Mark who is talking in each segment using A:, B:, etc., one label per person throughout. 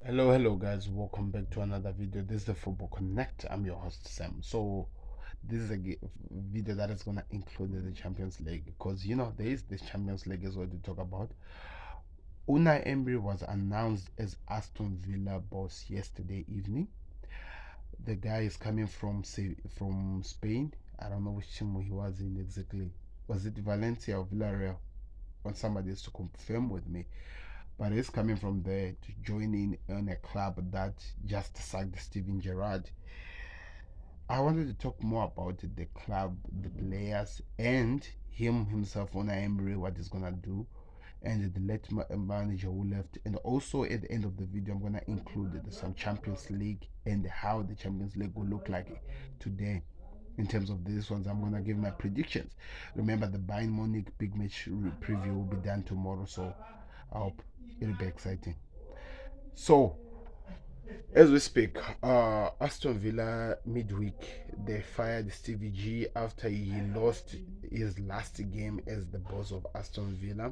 A: Hello guys, welcome back to another video. This is the Football Connect. I'm your host Sam. So this is a video that is gonna include the Champions League because there is this Champions League as well to talk about. Unai Emery was announced as Aston Villa boss yesterday evening. The guy is coming from Spain. I don't know which team he was in exactly. Was it Valencia or Villarreal? Want somebody is to confirm with me, but he's coming from there to join in on a club that just sacked Steven Gerrard. I wanted to talk more about the club, the players, and him himself, on Emery, what he's gonna do, and the late manager who left. And also at the end of the video, I'm gonna include some Champions League and how the Champions League will look like today. In terms of these ones, I'm gonna give my predictions. Remember, the Bayern Munich big match preview will be done tomorrow, so I hope it'll be exciting. So, as we speak, Aston Villa midweek they fired Stevie G after he lost his last game as the boss of Aston Villa.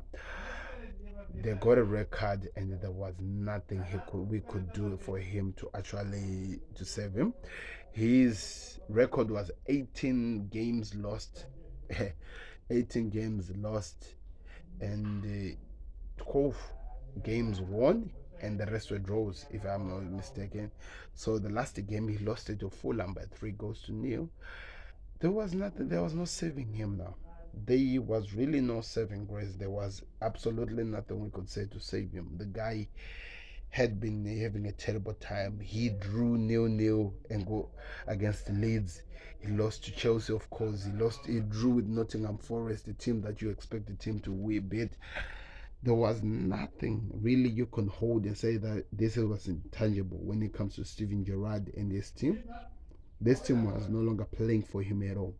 A: They got a record, and there was nothing we could do for him to actually to save him. His record was 18 games lost, 18 games lost, and 12 games won, and the rest were draws, if I'm not mistaken. So the last game he lost it to Fulham by 3 goals to nil. There was nothing. There was no saving him now. There was really no saving grace. There was absolutely nothing we could say to save him. The guy had been having a terrible time. He drew 0-0 and go against Leeds. He lost to Chelsea, of course. He drew with Nottingham Forest, the team that you expect the team to beat. There was nothing really you can hold and say that this was intangible when it comes to Steven Gerrard and his team. This team was no longer playing for him at all.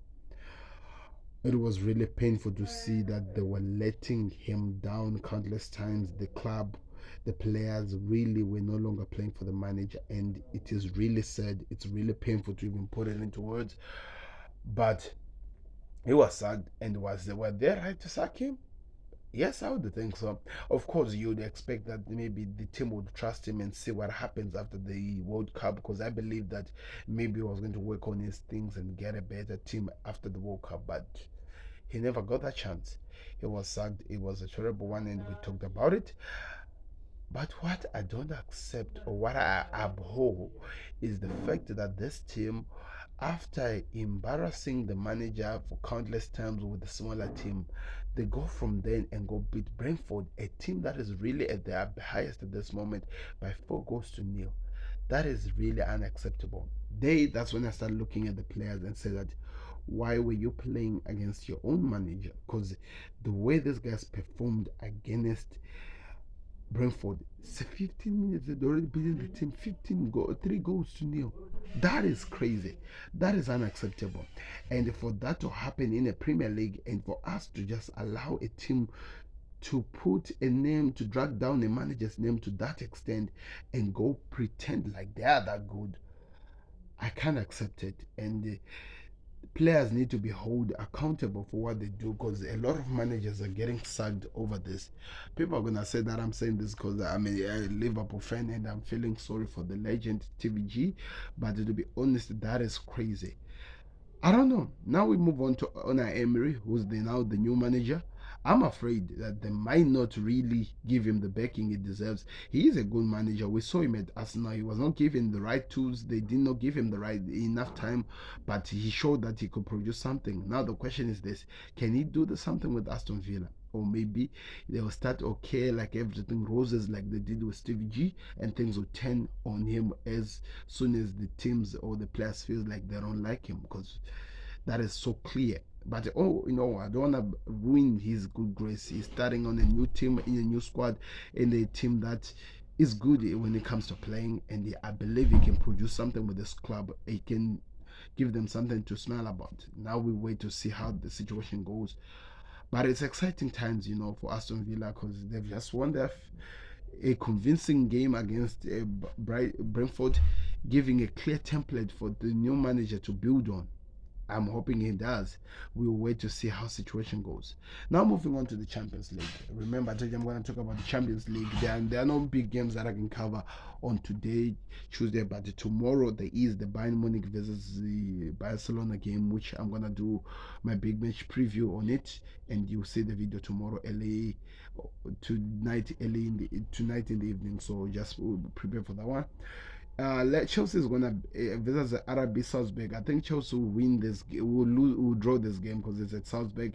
A: It was really painful to see that they were letting him down countless times. The club, the players really were no longer playing for the manager, and it is really sad. It's really painful to even put it into words. But he was sad, and were they right to sack him? Yes, I would think so. Of course, you'd expect that maybe the team would trust him and see what happens after the World Cup, because I believe that maybe he was going to work on his things and get a better team after the World Cup, but he never got that chance. He was sacked. It was a terrible one, and we talked about it. But what I don't accept, or what I abhor, is the fact that this team, after embarrassing the manager for countless times with the smaller team, they go from then and go beat Brentford, a team that is really at their highest at this moment, by 4 goals to nil. That is really unacceptable. That's when I start looking at the players and say that, why were you playing against your own manager? Because the way these guys performed against Brentford, 15 minutes, they'd already beaten the team 3 goals to nil. That is crazy. That is unacceptable. And for that to happen in a Premier League, and for us to just allow a team to put a name, to drag down a manager's name to that extent and go pretend like they are that good, I can't accept it. And players need to be held accountable for what they do, because a lot of managers are getting sacked over this. People are gonna say that I'm saying this because I'm a Liverpool fan and I'm feeling sorry for the legend TVG, but to be honest, that is crazy. I don't know. Now we move on to Unai Emery, who's now the new manager. I'm afraid that they might not really give him the backing he deserves. He is a good manager. We saw him at Arsenal. He was not given the right tools. They did not give him the right enough time, but he showed that he could produce something. Now the question is this: can he do something with Aston Villa? Or maybe they'll start okay, like everything roses, like they did with Stevie G, and things will turn on him as soon as the teams or the players feel like they don't like him, because that is so clear. But I don't want to ruin his good grace. He's starting on a new team, in a new squad, in a team that is good when it comes to playing, and I believe he can produce something with this club. He can give them something to smile about. Now we wait to see how the situation goes. But it's exciting times, for Aston Villa, because they've just won a convincing game against Brentford, giving a clear template for the new manager to build on. I'm hoping he does. We'll wait to see how situation goes. Now moving on to the Champions League. Remember, I told you I'm going to talk about the Champions League. There are no big games that I can cover on today, Tuesday, but tomorrow there is the Bayern Munich versus the Barcelona game, which I'm going to do my big match preview on it, and you'll see the video tomorrow early tonight in the evening. So just prepare for that one. Chelsea is gonna versus RB Salzburg. I think Chelsea will win this. Will draw this game because it's at Salzburg.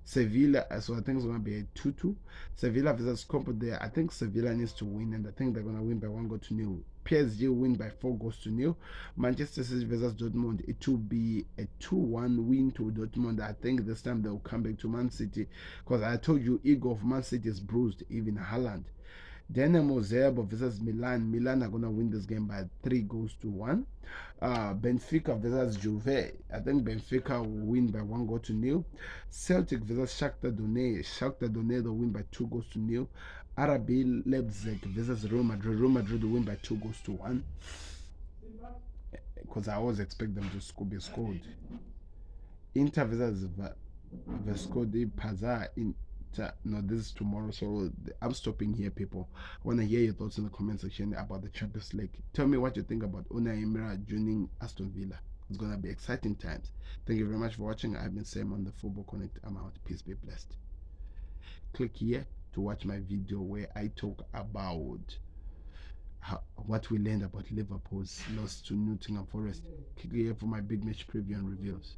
A: Sevilla, so I think it's gonna be a 2-2. Sevilla versus Copa there. I think Sevilla needs to win, and I think they're gonna win by 1-0. PSG will win by 4-0. Manchester City versus Dortmund. It will be a 2-1 win to Dortmund. I think this time they'll come back to Man City because I told you ego of Man City is bruised. Even Haaland. Dynamo Zagreb versus Milan. Milan are gonna win this game by 3-1. Benfica versus Juve. I think Benfica will win by 1-0. Celtic versus Shakhtar Donetsk. Shakhtar Donetsk will win by 2-0. RB Leipzig versus Real Madrid. Real Madrid will win by 2-1. Because I always expect them to be scored. Inter versus Vasco de Pazar in no, this is tomorrow, so I'm stopping here, people. I want to hear your thoughts in the comment section about the Champions League. Tell me what you think about Unai Emery joining Aston Villa. It's gonna be exciting times. Thank you very much for watching. I've been Sam on the Football Connect. I'm out. Peace, be blessed. Click here to watch my video where I talk about what we learned about Liverpool's loss to Nottingham Forest. Click here for my big match preview and reviews.